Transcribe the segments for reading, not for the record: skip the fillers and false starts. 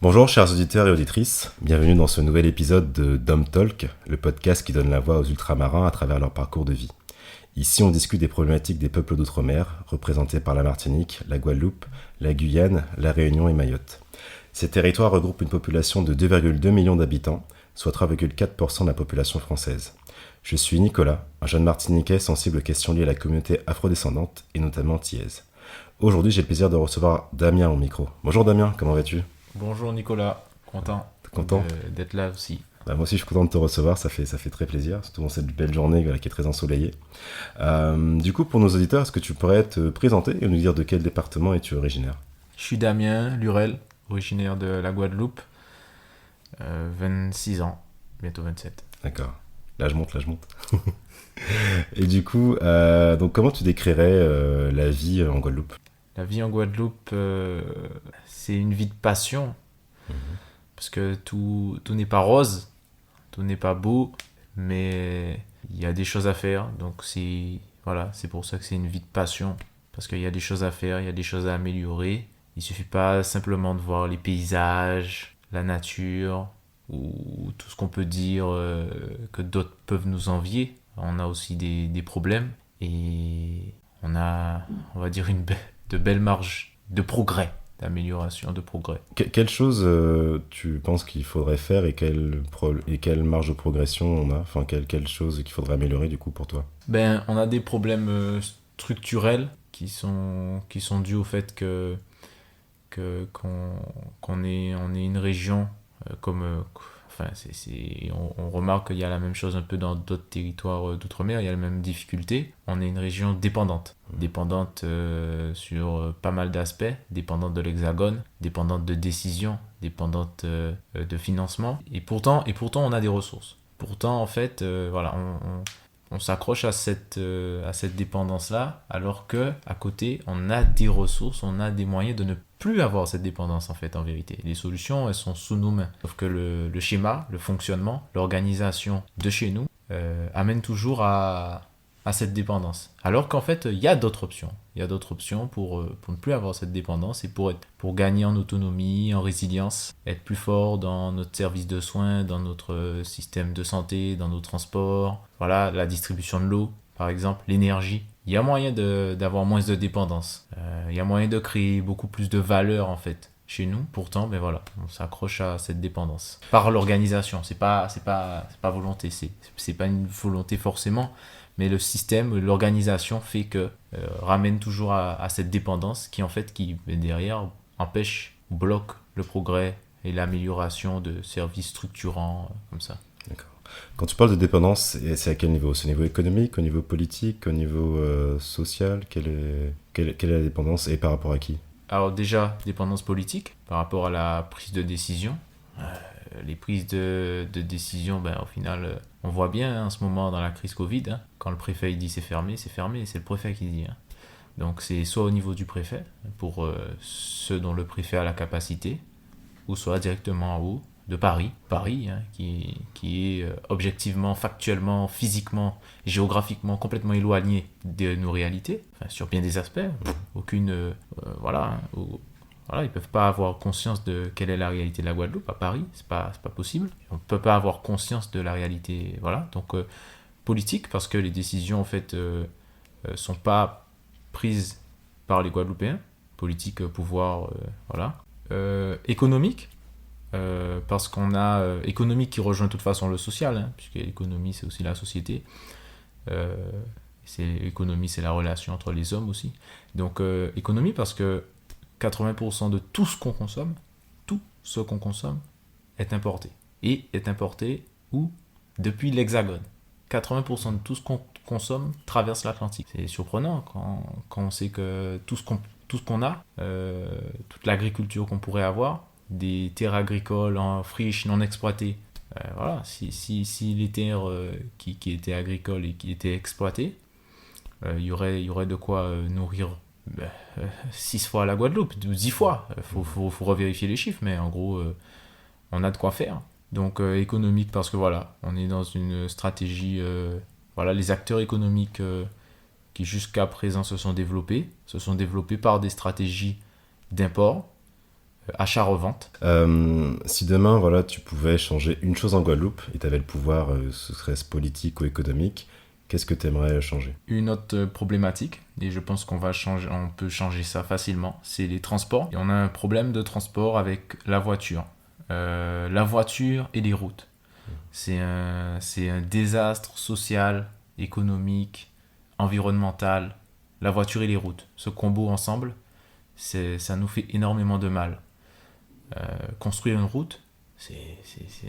Bonjour chers auditeurs et auditrices, bienvenue dans ce nouvel épisode de Dom Talk, le podcast qui donne la voix aux ultramarins à travers leur parcours de vie. Ici on discute des problématiques des peuples d'outre-mer, représentés par la Martinique, la Guadeloupe, la Guyane, la Réunion et Mayotte. Ces territoires regroupent une population de 2,2 millions d'habitants, soit 3,4% de la population française. Je suis Nicolas, un jeune Martiniquais sensible aux questions liées à la communauté afrodescendante et notamment antillaise. Aujourd'hui j'ai le plaisir de recevoir Damien au micro. Bonjour Damien, comment vas-tu ? Bonjour Nicolas, content d'être là aussi. Moi aussi je suis content de te recevoir, ça fait très plaisir, surtout dans cette belle journée qui est très ensoleillée. Du coup pour nos auditeurs, est-ce que tu pourrais te présenter et nous dire de quel département es-tu originaire ? Je suis Damien Lurel, originaire de la Guadeloupe, 26 ans, bientôt 27. D'accord, là je monte. Et du coup, donc comment tu décrirais la vie en Guadeloupe ? La vie en Guadeloupe, c'est une vie de passion, parce que tout n'est pas rose, tout n'est pas beau, mais il y a des choses à faire, donc c'est pour ça que c'est une vie de passion, parce qu'il y a des choses à faire, il y a des choses à améliorer. Il suffit pas simplement de voir les paysages, la nature, ou tout ce qu'on peut dire que d'autres peuvent nous envier. On a aussi des problèmes, et on a, on va dire, de belles marges de progrès, d'amélioration, de progrès. Quelle chose tu penses qu'il faudrait faire et quelle marge de progression on a ? Enfin, quelle chose qu'il faudrait améliorer du coup pour toi ? On a des problèmes structurels qui sont dus au fait qu'on est une région on remarque qu'il y a la même chose un peu dans d'autres territoires d'outre-mer, il y a les mêmes difficultés. On est une région dépendante sur pas mal d'aspects, dépendante de l'Hexagone, dépendante de décisions, dépendante de financement. Et pourtant, on a des ressources. Pourtant, en fait, on s'accroche à cette dépendance-là, alors que à côté, on a des ressources, on a des moyens de ne plus avoir cette dépendance, en fait, en vérité. Les solutions, elles sont sous nos mains. Sauf que le schéma, le fonctionnement, l'organisation de chez nous amène toujours à cette dépendance. Alors qu'en fait, il y a d'autres options. Il y a d'autres options pour ne plus avoir cette dépendance et pour gagner en autonomie, en résilience, être plus fort dans notre service de soins, dans notre système de santé, dans nos transports, la distribution de l'eau, par exemple, l'énergie. Il y a moyen d'avoir moins de dépendance. Il y a moyen de créer beaucoup plus de valeur, en fait, chez nous. Pourtant, on s'accroche à cette dépendance. Par l'organisation, c'est pas volonté, c'est pas une volonté forcément, mais le système, l'organisation fait que ramène toujours à cette dépendance qui derrière empêche ou bloque le progrès et l'amélioration de services structurants comme ça. D'accord. Quand tu parles de dépendance, c'est à quel niveau ? C'est au niveau économique, au niveau politique, au niveau social ? Quelle est la dépendance et par rapport à qui ? Alors déjà, dépendance politique par rapport à la prise de décision. Les prises de décision, au final, on voit bien en ce moment dans la crise Covid, quand le préfet il dit c'est fermé, c'est le préfet qui dit. Donc c'est soit au niveau du préfet, pour ceux dont le préfet a la capacité, ou soit directement en haut de Paris, qui est objectivement, factuellement, physiquement, géographiquement complètement éloigné de nos réalités, sur bien des aspects, ils peuvent pas avoir conscience de quelle est la réalité de la Guadeloupe à Paris, c'est pas possible. On peut pas avoir conscience de la réalité, Donc politique, parce que les décisions en fait sont pas prises par les Guadeloupéens. Politique, pouvoir, économique, parce qu'on a économique qui rejoint de toute façon le social, puisque l'économie c'est aussi la société. L'économie c'est la relation entre les hommes aussi. Donc économie parce que 80% de tout ce qu'on consomme est importé. Et est importé où ? Depuis l'Hexagone. 80% de tout ce qu'on consomme traverse l'Atlantique. C'est surprenant quand on sait que tout ce qu'on a, toute l'agriculture qu'on pourrait avoir, des terres agricoles en friches non exploitées, si les terres qui étaient agricoles et qui étaient exploitées, il y aurait de quoi nourrir 6 fois la Guadeloupe, 10 fois. Faut revérifier les chiffres, mais en gros, on a de quoi faire. Donc économique parce que on est dans une stratégie, les acteurs économiques qui jusqu'à présent se sont développées par des stratégies d'import, achat-revente. Si demain, voilà, tu pouvais changer une chose en Guadeloupe et tu avais le pouvoir, ce serait politique ou économique, qu'est-ce que tu aimerais changer? Une autre problématique, et je pense on peut changer ça facilement, c'est les transports. Et on a un problème de transport avec la voiture. La voiture et les routes. C'est un désastre social, économique, environnemental. La voiture et les routes. Ce combo ensemble, ça nous fait énormément de mal. Construire une route, c'est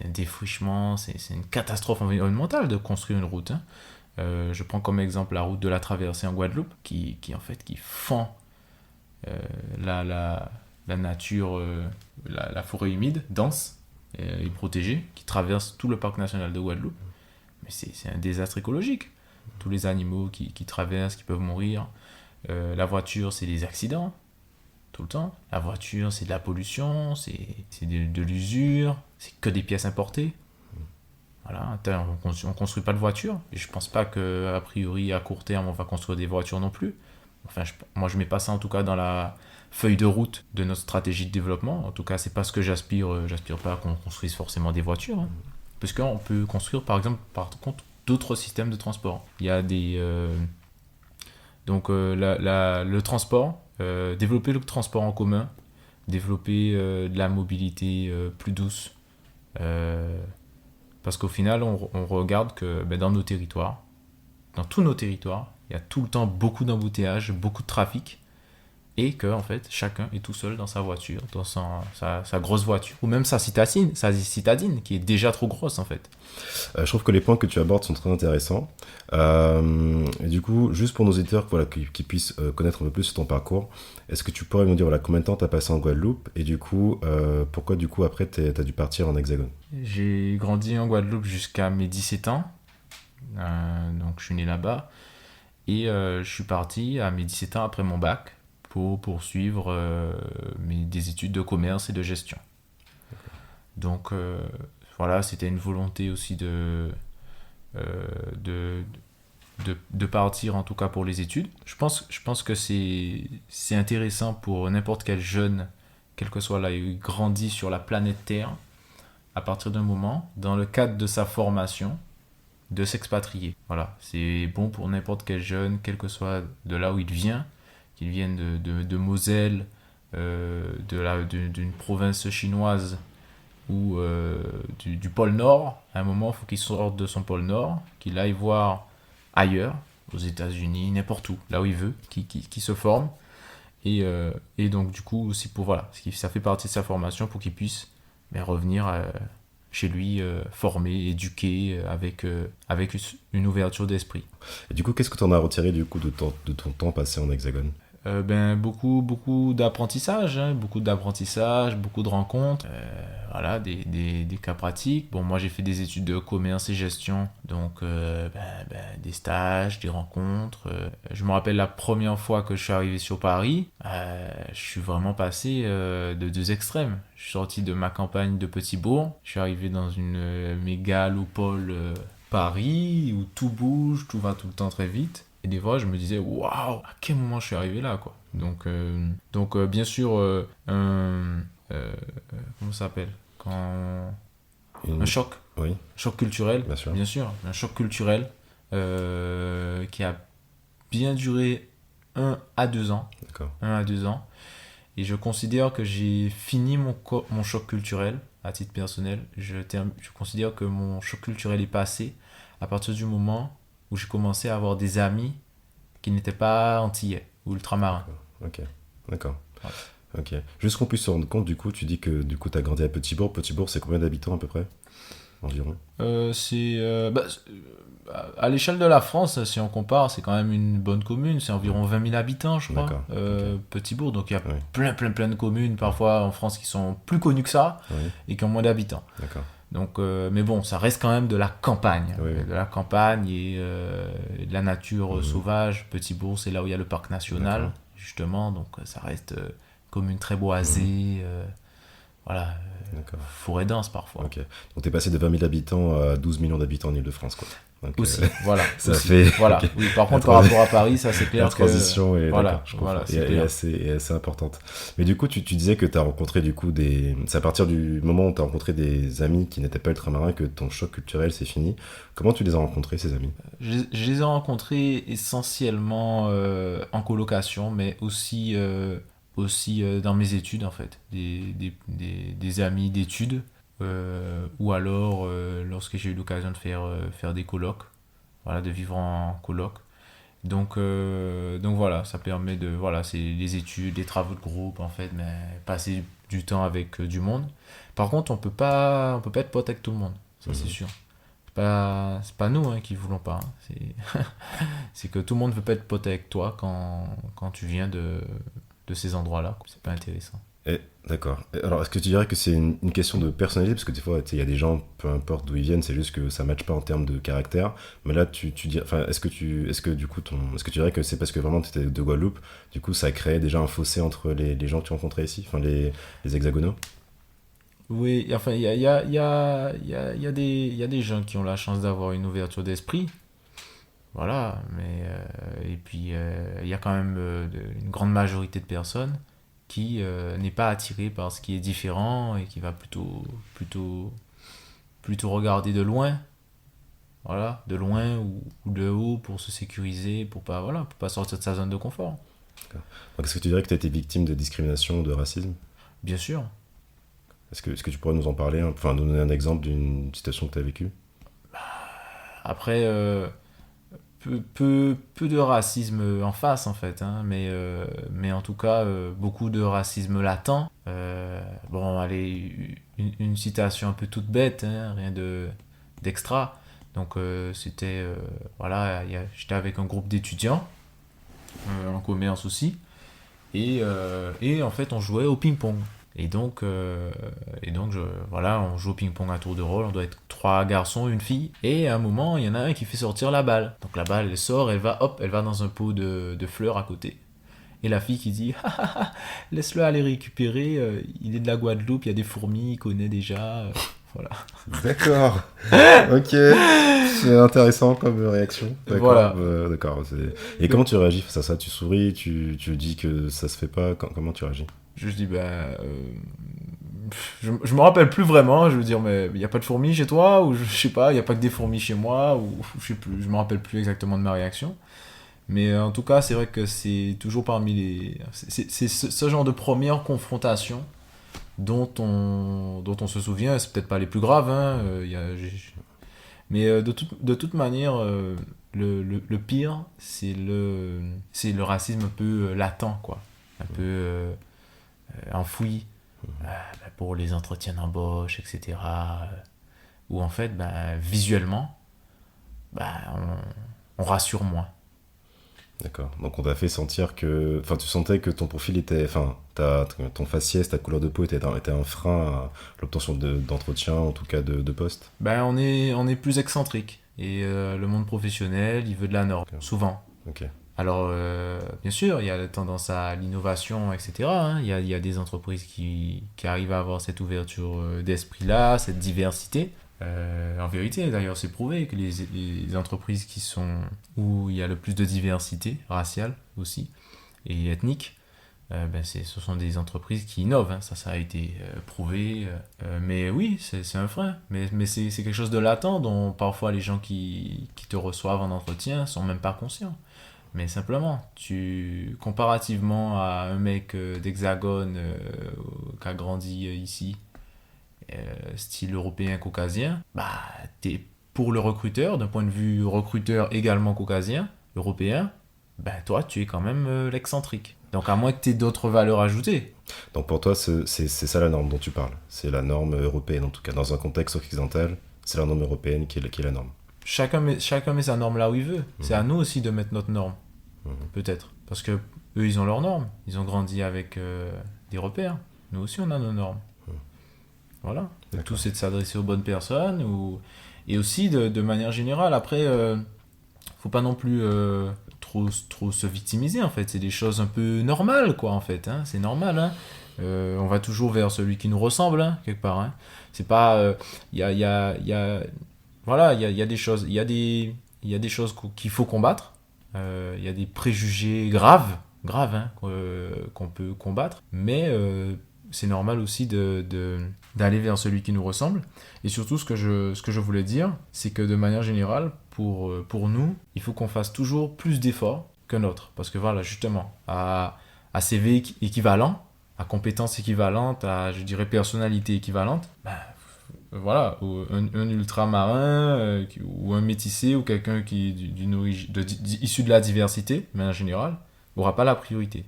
un défrichement, c'est une catastrophe environnementale de construire une route. Hein. Je prends comme exemple la route de la traversée en Guadeloupe, qui fend la nature, la forêt humide, dense et protégée, qui traverse tout le parc national de Guadeloupe. Mais c'est un désastre écologique. Tous les animaux qui traversent, qui peuvent mourir. La voiture, c'est des accidents, tout le temps. La voiture, c'est de la pollution, c'est de l'usure, c'est que des pièces importées. Voilà, on construit pas de voitures. Et je pense pas qu'a priori, à court terme, on va construire des voitures non plus. Enfin, moi, je mets pas ça en tout cas dans la feuille de route de notre stratégie de développement. En tout cas, c'est pas ce que j'aspire. J'aspire pas qu'on construise forcément des voitures. Hein. Parce qu'on peut construire, par exemple, par contre, d'autres systèmes de transport. Il y a des... le transport, développer le transport en commun, développer de la mobilité plus douce. Parce qu'au final, on regarde que dans nos territoires, dans tous nos territoires, il y a tout le temps beaucoup d'embouteillages, beaucoup de trafic, et que en fait, chacun est tout seul dans sa voiture, dans sa grosse voiture, ou même sa citadine, qui est déjà trop grosse en fait. Je trouve que les points que tu abordes sont très intéressants. Et du coup, juste pour nos auditeurs qui puissent connaître un peu plus sur ton parcours, est-ce que tu pourrais me dire combien de temps tu as passé en Guadeloupe et du coup, pourquoi du coup après tu as dû partir en Hexagone? J'ai grandi en Guadeloupe jusqu'à mes 17 ans, donc je suis né là-bas, et je suis parti à mes 17 ans après mon bac pour poursuivre des études de commerce et de gestion. Donc voilà, c'était une volonté aussi de partir en tout cas pour les études. Je pense que c'est intéressant pour n'importe quel jeune, quel que soit là où il grandit sur la planète Terre, à partir d'un moment, dans le cadre de sa formation, de s'expatrier. Voilà, c'est bon pour n'importe quel jeune, quel que soit de là où il vient, qu'il vienne de Moselle, d'une province chinoise ou du pôle Nord. À un moment, il faut qu'il sorte de son pôle Nord, qu'il aille voir ailleurs, aux États-Unis, n'importe où, là où il veut, qui se forme. Et donc, du coup, aussi ça fait partie de sa formation pour qu'il puisse revenir chez lui, formé, éduqué, avec une ouverture d'esprit. Et du coup, qu'est-ce que tu en as retiré du coup de ton temps passé en Hexagone? Beaucoup d'apprentissage, hein, beaucoup de rencontres, voilà, des cas pratiques. Bon, moi j'ai fait des études de commerce et gestion, donc des stages, des rencontres. Je me rappelle la première fois que je suis arrivé sur Paris, je suis vraiment passé de deux extrêmes. Je suis sorti de ma campagne de Petit-Bourg, je suis arrivé dans une mégalopole Paris, où tout bouge, tout va tout le temps très vite. Et des fois, je me disais, waouh, à quel moment je suis arrivé là, quoi. Donc bien sûr, comment ça s'appelle un choc. Oui. Choc culturel, bien sûr. Un choc culturel qui a bien duré 1 à 2 ans. D'accord. 1 à 2 ans. Et je considère que j'ai fini mon choc culturel, à titre personnel. Je considère que mon choc culturel est passé à partir du moment où j'ai commencé à avoir des amis qui n'étaient pas antillais ou ultramarins. Ok, d'accord. Ouais. Ok. Juste qu'on puisse se rendre compte, du coup, tu dis que du coup, tu as grandi à Petit-Bourg. Petit-Bourg, c'est combien d'habitants à peu près? Environ. À l'échelle de la France, si on compare, c'est quand même une bonne commune. C'est environ 20 000 habitants, je crois. Okay. Petit-Bourg, donc il y a plein de communes, parfois en France, qui sont plus connues que ça et qui ont moins d'habitants. D'accord. Donc, mais bon, ça reste quand même de la campagne. De la campagne et de la nature sauvage. Petit-Bourg, c'est là où il y a le parc national, justement. Donc, ça reste une commune très boisée. Voilà. D'accord. forêt dense parfois. Ok. Donc t'es passé de 20 000 habitants à 12 millions d'habitants en Île-de-France, quoi. Donc, Aussi, voilà. ça aussi. fait... Voilà. ok. Oui, par contre, La par trans- rapport à Paris, ça c'est clair La transition est, voilà, d'accord, je comprends. voilà, c'est Et clair. est assez importante. Mais du coup, tu disais que tu as rencontré du coup des... C'est à partir du moment où tu as rencontré des amis qui n'étaient pas ultramarins que ton choc culturel s'est fini. Comment tu les as rencontrés, ces amis? Je les ai rencontrés essentiellement en colocation, mais aussi, dans mes études en fait. Des amis d'études, ou alors lorsque j'ai eu l'occasion de faire des colocs, voilà, de vivre en coloc. Donc voilà, ça permet de... Voilà, c'est les études, les travaux de groupe en fait, mais passer du temps avec du monde. Par contre, on peut pas être pote avec tout le monde, ça c'est Mhm. sûr. C'est pas nous hein, qui voulons pas. Hein. C'est que tout le monde veut pas être pote avec toi quand tu viens de ces endroits-là. C'est pas intéressant. D'accord. Alors, est-ce que tu dirais que c'est une question de personnalité? Parce que des fois, tu sais, il y a des gens, peu importe d'où ils viennent, c'est juste que ça ne matche pas en termes de caractère. Mais là, tu dis, enfin, est-ce que du coup, est-ce que tu dirais que c'est parce que vraiment tu étais de Guadeloupe, du coup, ça a créé déjà un fossé entre les gens que tu rencontrais ici, enfin, les hexagonaux? Oui, enfin, il y a des gens qui ont la chance d'avoir une ouverture d'esprit. Voilà, mais et puis il y a quand même une grande majorité de personnes qui n'est pas attirée par ce qui est différent et qui va plutôt regarder de loin, voilà, de loin ou de haut pour se sécuriser, pour pas sortir de sa zone de confort. Donc, est-ce que tu dirais que tu as été victime de discrimination ou de racisme? Bien sûr. Est-ce que tu pourrais nous en parler, hein, enfin, nous donner un exemple d'une situation que tu as vécue? Après, peu de racisme en face en fait, hein, mais en tout cas beaucoup de racisme latent. Bon, allez, une citation un peu toute bête, hein, rien d'extra. Donc c'était, voilà, j'étais avec un groupe d'étudiants en commerce aussi, et en fait on jouait au ping-pong. Et donc, voilà, on joue au ping-pong à tour de rôle, on doit être trois garçons, une fille, et à un moment, il y en a un qui fait sortir la balle. Donc la balle, elle sort, elle va dans un pot de fleurs à côté. Et la fille qui dit, ah, ah, ah, laisse-le aller récupérer, il est de la Guadeloupe, il y a des fourmis, il connaît déjà. Voilà. D'accord. Ok. C'est intéressant comme réaction. D'accord. Voilà. D'accord. Et comment tu réagis face à ça? Tu souris, tu dis que ça se fait pas. Comment tu réagis? Je dis, je me rappelle plus vraiment, je veux dire, mais il n'y a pas de fourmis chez toi, ou je sais pas, il n'y a pas que des fourmis chez moi, ou je sais plus, je me rappelle plus exactement de ma réaction. Mais en tout cas, c'est vrai que c'est toujours parmi les. C'est ce genre de première confrontation dont on se souvient, c'est peut-être pas les plus graves, hein, mais de toute manière, le pire, c'est le racisme un peu latent, quoi. Un peu enfoui, pour les entretiens d'embauche, etc. Où en fait, visuellement, on rassure moins. D'accord. Donc on t'a fait sentir que, enfin, tu sentais que ton profil était, enfin, ton faciès, ta couleur de peau était un frein à l'obtention d'entretien, en tout cas de poste. On est plus excentrique. Et le monde professionnel, il veut de la norme, Ok. souvent. Ok. Alors, bien sûr, il y a la tendance à l'innovation, etc. hein. Il y a des entreprises qui arrivent à avoir cette ouverture d'esprit-là, cette diversité. En vérité, d'ailleurs, c'est prouvé que les entreprises où il y a le plus de diversité raciale aussi et ethnique, ce sont des entreprises qui innovent. Hein. Ça a été prouvé. Mais oui, c'est un frein. Mais c'est quelque chose de latent dont parfois les gens qui te reçoivent en entretien sont même pas conscients. Mais simplement, comparativement à un mec d'Hexagone qui a grandi ici, style européen caucasien, t'es pour le recruteur, d'un point de vue recruteur également caucasien, européen, toi tu es quand même l'excentrique. Donc à moins que tu aies d'autres valeurs ajoutées. Donc pour toi, c'est ça la norme dont tu parles. C'est la norme européenne, en tout cas. Dans un contexte occidental, c'est la norme européenne qui est la norme. Chacun met sa norme là où il veut. C'est à nous aussi de mettre notre norme, peut-être. Parce que eux, ils ont leurs normes. Ils ont grandi avec des repères. Nous aussi, on a nos normes. Voilà. Le tout, c'est de s'adresser aux bonnes personnes et aussi de manière générale. Après, faut pas non plus trop se victimiser en fait. C'est des choses un peu normales quoi en fait. Hein. C'est normal. Hein. On va toujours vers celui qui nous ressemble, hein, quelque part. Hein. C'est pas... voilà, il y a des choses, il y a des choses qu'il faut combattre. Il y a des préjugés graves hein, qu'on peut combattre. Mais c'est normal aussi d'aller vers celui qui nous ressemble. Et surtout, ce que je voulais dire, c'est que de manière générale, pour nous, il faut qu'on fasse toujours plus d'efforts qu'un autre. Parce que voilà, justement, à CV équivalent, à compétences équivalentes, à, je dirais, personnalité équivalente, ben, voilà, un ultramarin ou un métissé ou quelqu'un qui est issu de la diversité, mais en général, n'aura pas la priorité.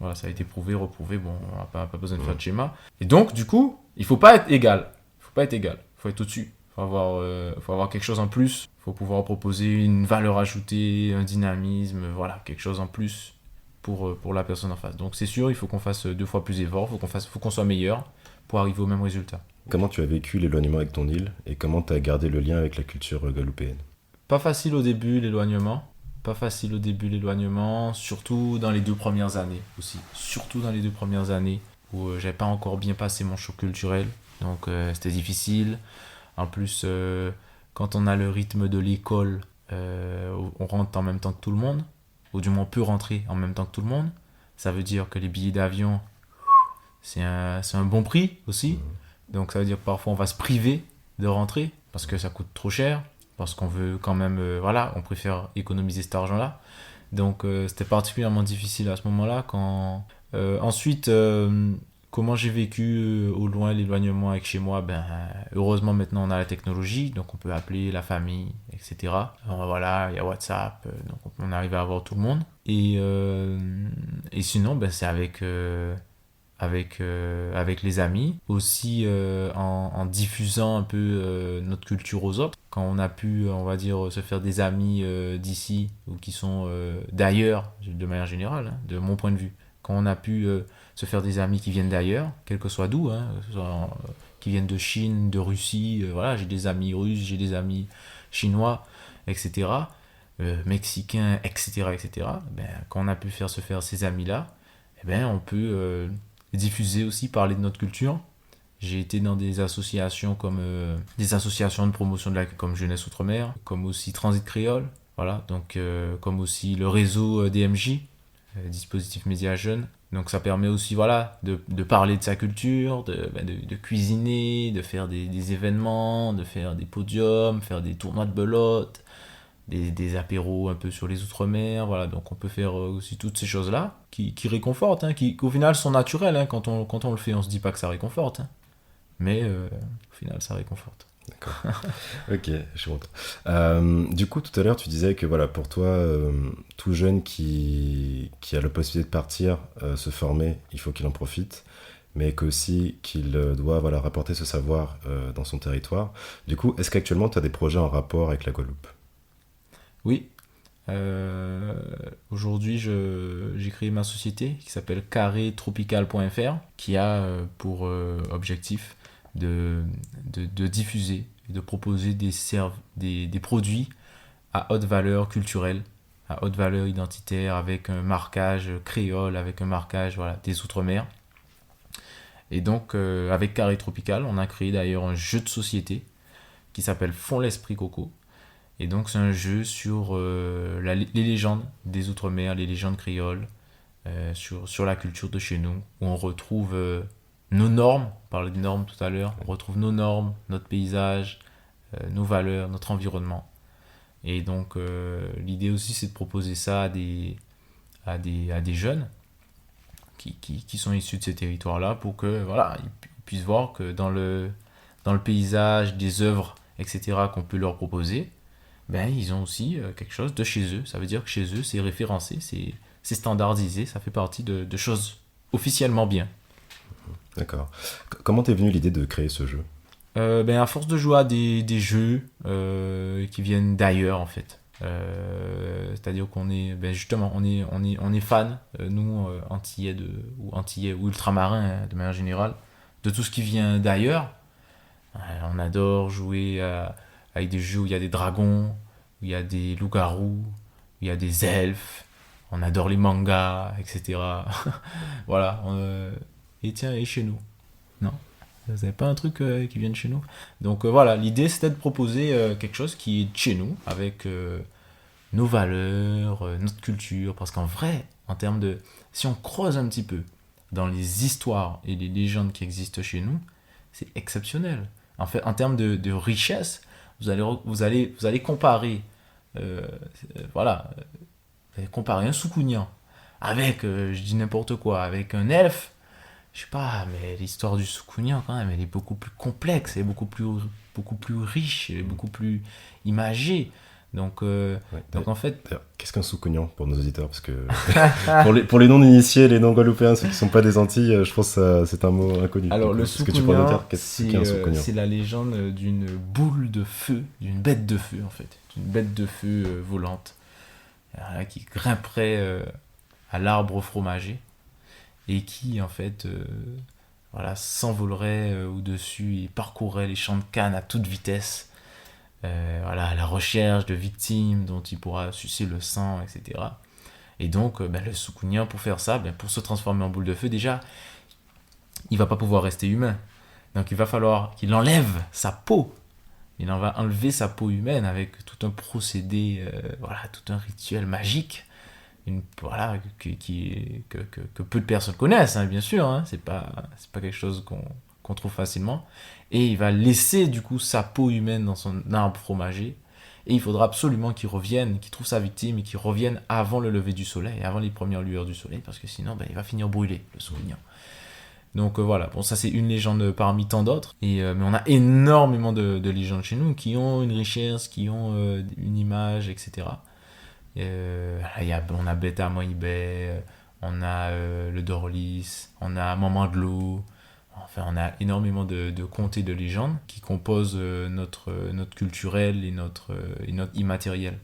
Voilà, ça a été prouvé, reprouvé, bon, on n'a pas besoin de faire de schéma. Et donc, du coup, il ne faut pas être égal. Il faut pas être égal, il faut être au-dessus. Il faut avoir quelque chose en plus. Il faut pouvoir proposer une valeur ajoutée, un dynamisme, voilà, quelque chose en plus pour la personne en face. Donc c'est sûr, il faut qu'on fasse 2 fois plus d'efforts, faut qu'on soit meilleur pour arriver au même résultat. Comment tu as vécu l'éloignement avec ton île et comment tu as gardé le lien avec la culture guadeloupéenne? Pas facile au début l'éloignement. Pas facile au début l'éloignement, surtout dans les 2 premières années aussi. Surtout dans les 2 premières années où j'avais pas encore bien passé mon choc culturel. Donc c'était difficile. En plus, quand on a le rythme de l'école, on rentre en même temps que tout le monde. Ou du moins on peut rentrer en même temps que tout le monde. Ça veut dire que les billets d'avion, c'est un bon prix aussi. Donc ça veut dire que parfois on va se priver de rentrer parce que ça coûte trop cher, parce qu'on veut quand même, voilà, on préfère économiser cet argent-là. Donc c'était particulièrement difficile à ce moment-là. Ensuite, comment j'ai vécu au loin l'éloignement avec chez moi, ben, heureusement maintenant on a la technologie, donc on peut appeler la famille, etc. Alors, voilà, il y a WhatsApp, donc on arrive à avoir tout le monde. Et sinon, ben, c'est avec les amis, aussi en diffusant un peu notre culture aux autres. Quand on a pu, on va dire, se faire des amis d'ici ou qui sont d'ailleurs, de manière générale, hein, de mon point de vue, quand on a pu se faire des amis qui viennent d'ailleurs, quel que soit d'où, hein, qui viennent de Chine, de Russie, voilà, j'ai des amis russes, j'ai des amis chinois, etc., mexicains, etc., etc., ben, quand on a pu se faire ces amis-là, eh ben, on peut diffuser aussi, parler de notre culture. J'ai été dans des associations comme des associations de promotion comme Jeunesse Outre-mer, comme aussi Transit Créole, voilà, donc comme aussi le réseau DMJ, dispositif média jeune. Donc ça permet aussi, voilà, de parler de sa culture, de cuisiner, de faire des événements, de faire des podiums, faire des tournois de belote, des apéros un peu sur les outre-mer, voilà, donc on peut faire aussi toutes ces choses-là qui réconfortent, hein, qui au final sont naturelles, hein, quand on le fait, on se dit pas que ça réconforte, hein, mais au final ça réconforte. D'accord. Ok, je suis content. Du coup, tout à l'heure, tu disais que voilà, pour toi, tout jeune qui a la possibilité de partir, se former, il faut qu'il en profite, mais qu'aussi qu'il doit voilà, rapporter ce savoir dans son territoire. Du coup, est-ce qu'actuellement, tu as des projets en rapport avec la Guadeloupe? Oui. Aujourd'hui, j'ai créé ma société qui s'appelle carrétropical.fr, qui a pour objectif de diffuser et de proposer des produits à haute valeur culturelle, à haute valeur identitaire, avec un marquage créole, avec un marquage, voilà, des Outre-mer. Et donc, avec Carré Tropical, on a créé d'ailleurs un jeu de société qui s'appelle Fond l'Esprit Coco. Et donc, c'est un jeu sur les légendes des Outre-mer, les légendes créoles, sur la culture de chez nous, où on retrouve nos normes, on parlait des normes tout à l'heure, on retrouve nos normes, notre paysage, nos valeurs, notre environnement. Et donc, l'idée aussi, c'est de proposer ça à des jeunes qui sont issus de ces territoires-là pour que, voilà, ils puissent voir que dans le paysage, des œuvres, etc., qu'on peut leur proposer, ben, ils ont aussi quelque chose de chez eux. Ça veut dire que chez eux, c'est référencé, c'est standardisé, ça fait partie de choses officiellement bien. D'accord. Comment t'es venue l'idée de créer ce jeu? Ben, à force de jouer à des jeux qui viennent d'ailleurs, en fait. C'est-à-dire qu'on est, ben justement, on est fan, nous, Antillais ou ultramarins, hein, de manière générale, de tout ce qui vient d'ailleurs. On adore jouer avec des jeux où il y a des dragons, où il y a des loups-garous, où il y a des elfes. On adore les mangas, etc. Voilà. et tiens, et chez nous. Non, vous n'avez pas un truc qui vient de chez nous. Donc voilà, l'idée c'était de proposer quelque chose qui est de chez nous, avec nos valeurs, notre culture, parce qu'en vrai, en termes de... Si on creuse un petit peu dans les histoires et les légendes qui existent chez nous, c'est exceptionnel. En fait, en termes de richesse, vous allez comparer, euh, voilà, vous allez comparer un soukounian avec, je dis n'importe quoi, avec un elfe. Je sais pas, mais l'histoire du soukounian, quand même, elle est beaucoup plus complexe, elle est beaucoup plus riche, elle est beaucoup plus imagée. Donc, Ouais. donc en fait, D'ailleurs, qu'est-ce qu'un sous-cognon pour nos auditeurs? Parce que pour les non-initiés, les non-guadeloupéens, ceux qui ne sont pas des Antilles, je pense que c'est un mot inconnu. alors Donc, le est-ce que tu pourrais nous soukounian, dire qu'est-ce qu'est un sous-cognon? c'est la légende d'une boule de feu, d'une bête de feu en fait, d'une bête de feu volante, qui grimperait à l'arbre fromager et qui en fait voilà, s'envolerait au-dessus et parcourrait les champs de canne à toute vitesse, voilà, à la recherche de victimes dont il pourra sucer le sang, etc. Et donc le soukounian, pour faire ça, pour se transformer en boule de feu, déjà, il va pas pouvoir rester humain. Donc il va falloir qu'il enlève sa peau. Il en va enlever sa peau humaine avec tout un procédé, voilà, tout un rituel magique, voilà, que peu de personnes connaissent, hein, bien sûr. Hein, c'est pas quelque chose qu'on trouve facilement. Et il va laisser du coup sa peau humaine dans son arbre fromager. Et il faudra absolument qu'il revienne, qu'il trouve sa victime et qu'il revienne avant le lever du soleil, avant les premières lueurs du soleil, parce que sinon il va finir brûlé, le souvenir. Donc voilà, bon, ça c'est une légende parmi tant d'autres, mais on a énormément de légendes chez nous qui ont une richesse, qui ont une image, etc. On a Beta Moïbé, on a le Dorlis, on a Maman de l'eau, enfin on a énormément de contes et de légendes qui composent notre culturel et notre immatériel.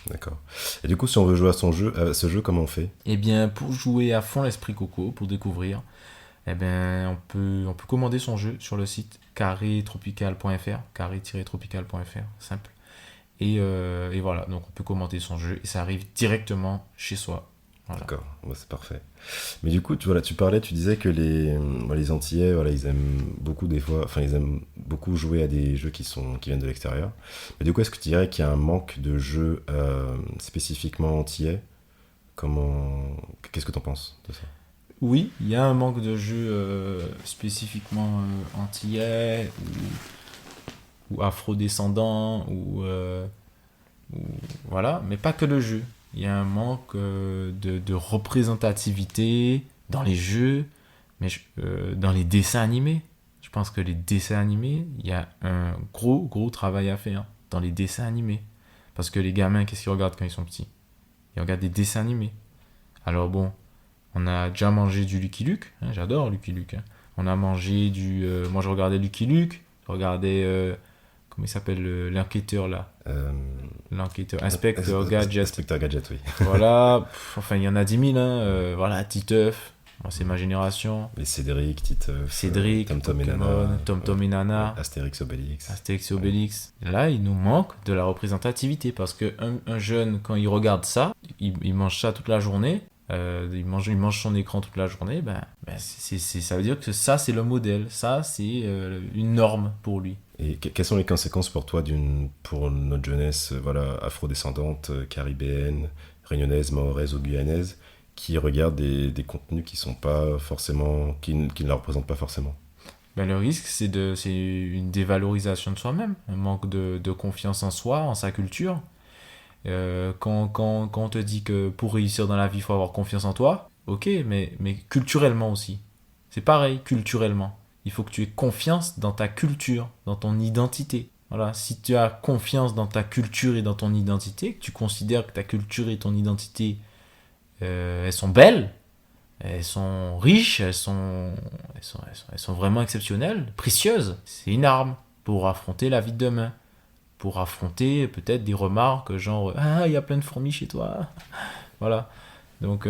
D'accord. Et du coup, si on veut jouer à ce jeu, comment on fait? Et bien pour jouer à fond l'esprit coco, pour découvrir, eh ben, on peut commander son jeu sur le site carré-tropical.fr, carré-tropical.fr, simple. Et voilà, donc on peut commander son jeu et ça arrive directement chez soi. Voilà. D'accord, ouais, c'est parfait. Mais du coup, tu parlais, tu disais que les Antillais, voilà, ils aiment beaucoup des fois, enfin, ils aiment beaucoup jouer à des jeux qui viennent de l'extérieur. Mais du coup, est-ce que tu dirais qu'il y a un manque de jeux spécifiquement antillais? Qu'est-ce que tu en penses de ça? Oui, il y a un manque de jeux spécifiquement antillais ou afro-descendants ou voilà, mais pas que le jeu. Il y a un manque de représentativité dans les jeux, mais dans les dessins animés. Je pense que les dessins animés, il y a un gros travail à faire dans les dessins animés. Parce que les gamins, qu'est-ce qu'ils regardent quand ils sont petits? Ils regardent des dessins animés. Alors bon, on a déjà mangé du Lucky Luke, hein, j'adore Lucky Luke. Hein. On a mangé moi je regardais Lucky Luke, je regardais... comment il s'appelle l'enquêteur là? L'enquêteur, Inspecteur Gadget. Inspecteur Gadget, oui. Voilà, enfin il y en a 10 000, hein. Voilà, Titeuf, moi, c'est ma génération. Les Cédric, Titeuf, Cédric, Tom et Pokémon, Nana. Tom et Nana, Astérix, Obélix. Astérix et Obélix. Là, il nous manque de la représentativité parce qu'un jeune, quand il regarde ça, il mange ça toute la journée. Il mange son écran toute la journée, ça veut dire que ça c'est le modèle, ça c'est une norme pour lui. Et quelles sont les conséquences pour toi pour notre jeunesse voilà, afrodescendante, caribéenne, réunionnaise, mahoraise ou guyanaise, qui regarde des contenus qui sont pas forcément, qui ne la représentent pas forcément? Le risque c'est une dévalorisation de soi-même, un manque de confiance en soi, en sa culture. Quand on te dit que pour réussir dans la vie, il faut avoir confiance en toi, ok, mais culturellement aussi. C'est pareil, culturellement. Il faut que tu aies confiance dans ta culture, dans ton identité. Voilà, si tu as confiance dans ta culture et dans ton identité, que tu considères que ta culture et ton identité, elles sont belles, elles sont riches, elles sont vraiment exceptionnelles, précieuses, c'est une arme pour affronter la vie de demain. Pour affronter peut-être des remarques genre ah il y a plein de fourmis chez toi, voilà, donc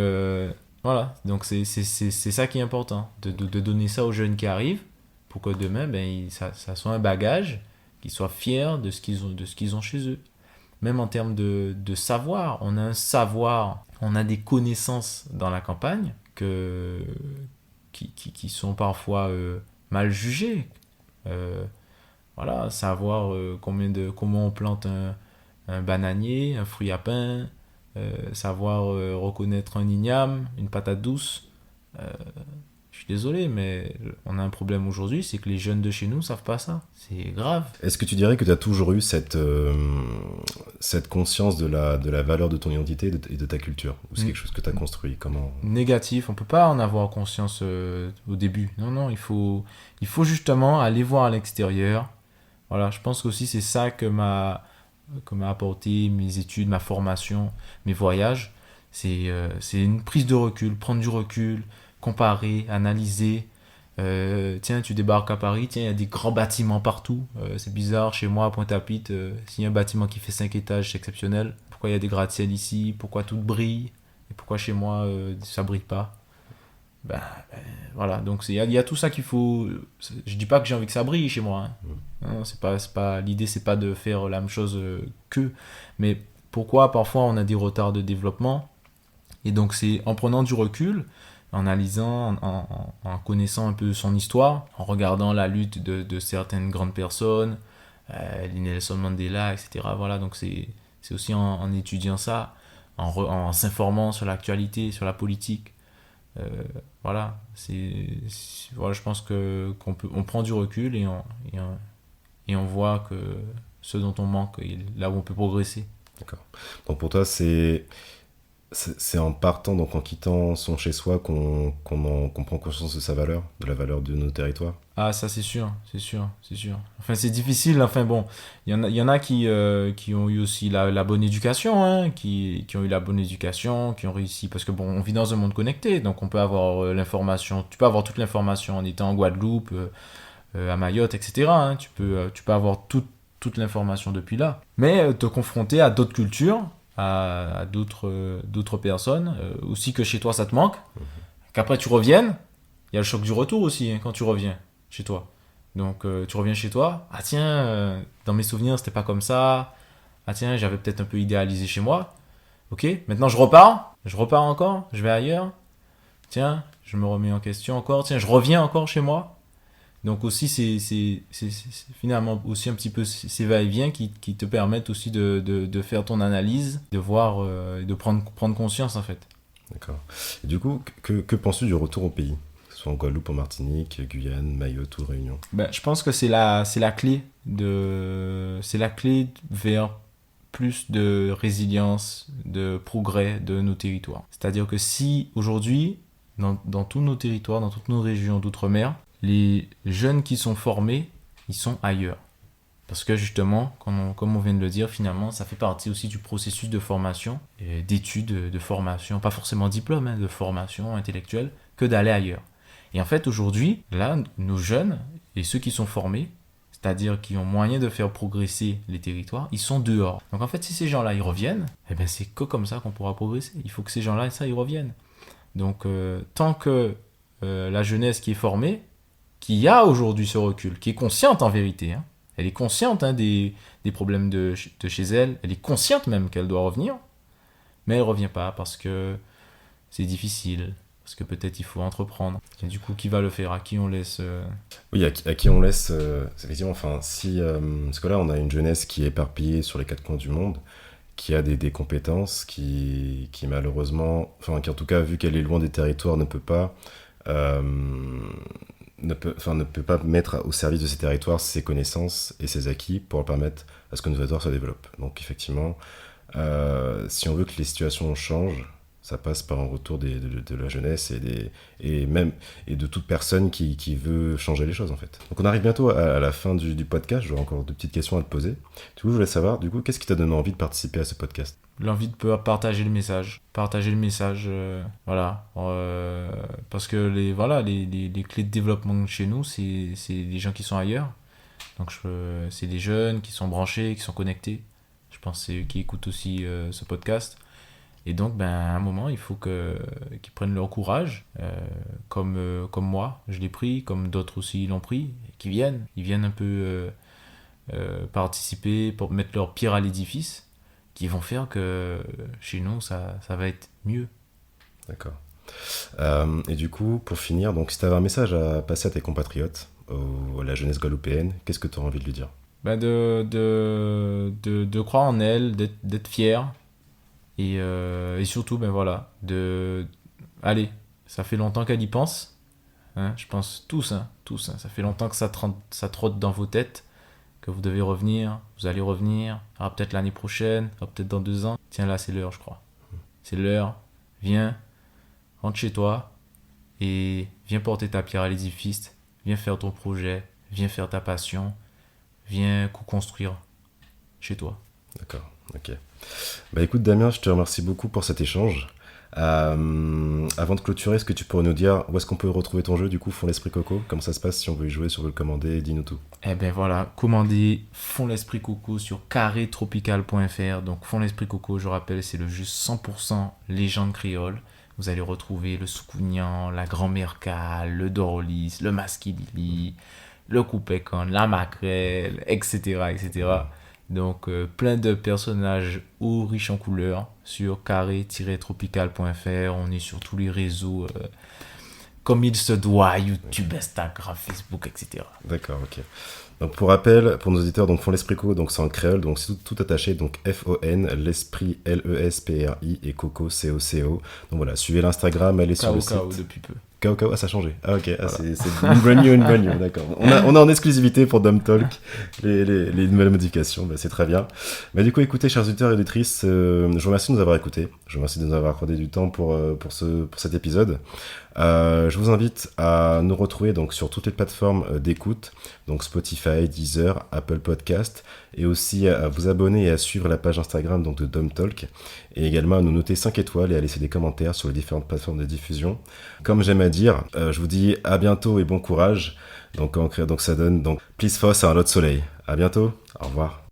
voilà, donc c'est ça qui est important, de donner ça aux jeunes qui arrivent pour que demain ça soit un bagage, qu'ils soient fiers de ce qu'ils ont chez eux, même en termes de savoir. On a un savoir, on a des connaissances dans la campagne qui sont parfois mal jugés. Voilà, savoir comment on plante un bananier, un fruit à pain, savoir reconnaître un igname, une patate douce. Euh, je suis désolé, mais on a un problème aujourd'hui, c'est que les jeunes de chez nous ne savent pas ça. C'est grave. Est-ce que tu dirais que tu as toujours eu cette conscience de la valeur de ton identité et de ta culture? Ou c'est quelque chose que tu as construit? Comment... Négatif, on peut pas en avoir conscience au début. Non, non, il faut justement aller voir à l'extérieur. Voilà, je pense qu'aussi c'est ça que m'a apporté mes études, ma formation, mes voyages. C'est une prise de recul, prendre du recul, comparer, analyser. Tiens, tu débarques à Paris, tiens, il y a des grands bâtiments partout. C'est bizarre, chez moi, à Pointe-à-Pitre, s'il y a un bâtiment qui fait 5 étages, c'est exceptionnel. Pourquoi il y a des gratte-ciel ici? Pourquoi tout brille? Et pourquoi chez moi, ça brille pas? Voilà, donc il y a tout ça qu'il faut. Je dis pas que j'ai envie que ça brille chez moi, hein. Non, c'est pas l'idée, c'est pas de faire la même chose qu'eux, mais pourquoi parfois on a des retards de développement. Et donc c'est en prenant du recul, en analysant, en connaissant un peu son histoire, en regardant la lutte de certaines grandes personnes, Nelson Mandela, etc. Voilà, donc c'est aussi en étudiant ça, en s'informant sur l'actualité, sur la politique. Voilà, voilà, je pense qu'on prend du recul et on voit que ce dont on manque, et là où on peut progresser. D'accord. Donc pour toi, c'est en partant, donc en quittant son chez-soi qu'on prend conscience de sa valeur, de la valeur de nos territoires. Ah, ça c'est sûr, c'est sûr, c'est sûr. Enfin, c'est difficile, enfin bon, il y en a qui ont eu aussi la bonne éducation, hein, qui ont eu la bonne éducation, qui ont réussi, parce que bon, on vit dans un monde connecté, donc on peut avoir l'information, tu peux avoir toute l'information en étant en Guadeloupe, à Mayotte, etc., hein, tu peux avoir toute l'information depuis là. Mais te confronter à d'autres cultures, à d'autres personnes, aussi que chez toi ça te manque, qu'après tu reviennes, il y a le choc du retour aussi, hein, quand tu reviens chez toi. Donc tu reviens chez toi, ah tiens, dans mes souvenirs c'était pas comme ça, ah tiens, j'avais peut-être un peu idéalisé chez moi, ok, maintenant je repars encore, je vais ailleurs, tiens, je me remets en question encore, tiens, je reviens encore chez moi. Donc aussi c'est finalement aussi un petit peu ces va-et-vient qui te permettent aussi de faire ton analyse, de voir, de prendre conscience en fait. D'accord. Et du coup, que penses-tu du retour au pays? Que ce soit en Guadeloupe, en Martinique, Guyane, Mayotte ou Réunion? Je pense que c'est la clé vers plus de résilience, de progrès de nos territoires. C'est-à-dire que si aujourd'hui, dans tous nos territoires, dans toutes nos régions d'outre-mer, les jeunes qui sont formés, ils sont ailleurs. Parce que justement, comme on vient de le dire, finalement, ça fait partie aussi du processus de formation, d'études, de formation, pas forcément diplôme, hein, de formation intellectuelle, que d'aller ailleurs. Et en fait, aujourd'hui, là, nos jeunes et ceux qui sont formés, c'est-à-dire qui ont moyen de faire progresser les territoires, ils sont dehors. Donc en fait, si ces gens-là, ils reviennent, eh ben, c'est que comme ça qu'on pourra progresser. Il faut que ces gens-là, ils reviennent. Donc tant que la jeunesse qui est formée, qui a aujourd'hui ce recul, qui est consciente en vérité, hein, elle est consciente, hein, des problèmes de chez elle, elle est consciente même qu'elle doit revenir, mais elle ne revient pas parce que c'est difficile, parce que peut-être il faut entreprendre. Et du coup, qui va le faire? À qui on laisse Oui, à qui on laisse, effectivement, enfin, si, parce que là, on a une jeunesse qui est éparpillée sur les quatre coins du monde, qui a des compétences, qui malheureusement, enfin, qui en tout cas, vu qu'elle est loin des territoires, ne peut pas mettre au service de ces territoires ses connaissances et ses acquis pour permettre à ce que nos territoires se développent. Donc effectivement, si on veut que les situations changent, ça passe par un retour de la jeunesse et de toute personne qui veut changer les choses en fait. Donc on arrive bientôt à la fin du podcast, j'aurai encore deux petites questions à te poser. Du coup, je voulais savoir, qu'est-ce qui t'a donné envie de participer à ce podcast? L'envie de partager le message. Voilà. Parce que les clés de développement chez nous, c'est les gens qui sont ailleurs. Donc c'est les jeunes qui sont branchés, qui sont connectés. Je pense que c'est eux qui écoutent aussi ce podcast. Et donc, à un moment, il faut qu'ils prennent leur courage, comme moi, je l'ai pris, comme d'autres aussi l'ont pris, et qu'ils viennent. Ils viennent un peu participer, pour mettre leur pierre à l'édifice, qui vont faire que chez nous, ça va être mieux. D'accord. Et du coup, pour finir, donc si tu avais un message à passer à tes compatriotes, à la jeunesse guadeloupéenne, qu'est-ce que tu aurais envie de lui dire? De croire en elle, d'être fier. Et surtout, allez, ça fait longtemps qu'elle y pense. Hein, je pense tous, hein, tous. Hein, ça fait longtemps que ça trotte dans vos têtes, que vous devez revenir, vous allez revenir. Alors peut-être l'année prochaine, alors peut-être dans 2 ans. Tiens, là, c'est l'heure, je crois. C'est l'heure. Viens, rentre chez toi et viens porter ta pierre à l'édifice. Viens faire ton projet, viens faire ta passion, viens co-construire chez toi. D'accord, ok. Bah écoute Damien, je te remercie beaucoup pour cet échange. Avant de clôturer, est-ce que tu pourrais nous dire où est-ce qu'on peut retrouver ton jeu du coup, Fond l'Esprit Coco? Comment ça se passe si on veut y jouer, si on veut le commander? Dis-nous tout. Eh ben voilà, commandez Fond l'Esprit Coco sur carrétropical.fr. Donc Fond l'Esprit Coco, je rappelle, c'est le jeu 100% légende créole. Vous allez retrouver le soukounian, la grand-mère Cal, le Dorolis, le Maskilili, le Coupécon, la Maquerelle, etc. etc. Donc plein de personnages hauts, riches en couleurs sur carré-tropical.fr. On est sur tous les réseaux comme il se doit, YouTube, Instagram, Facebook, etc. D'accord, ok. Donc pour rappel, pour nos auditeurs, donc Fond l'Esprit Coco, donc c'est en créole, donc c'est tout attaché, donc F-O-N, l'Esprit L-E-S-P-R-I et Coco C-O-C-O. Donc voilà, suivez l'Instagram, allez sur le site. KO depuis peu. KO, ah ça a changé. Ah ok, Voilà. c'est une brand new, d'accord. On a en exclusivité pour Dom Talk les nouvelles modifications, bah, c'est très bien. Mais du coup, écoutez, chers auditeurs et auditrices, je vous remercie de nous avoir écoutés. Je vous remercie de nous avoir accordé du temps pour cet épisode. Je vous invite à nous retrouver donc sur toutes les plateformes d'écoute, donc Spotify, Deezer, Apple Podcast, et aussi à vous abonner et à suivre la page Instagram donc de Dom Talk, et également à nous noter 5 étoiles et à laisser des commentaires sur les différentes plateformes de diffusion. Comme j'aime à dire, je vous dis à bientôt et bon courage. Donc ça donne donc Please Foss à un lot de soleil. À bientôt, au revoir.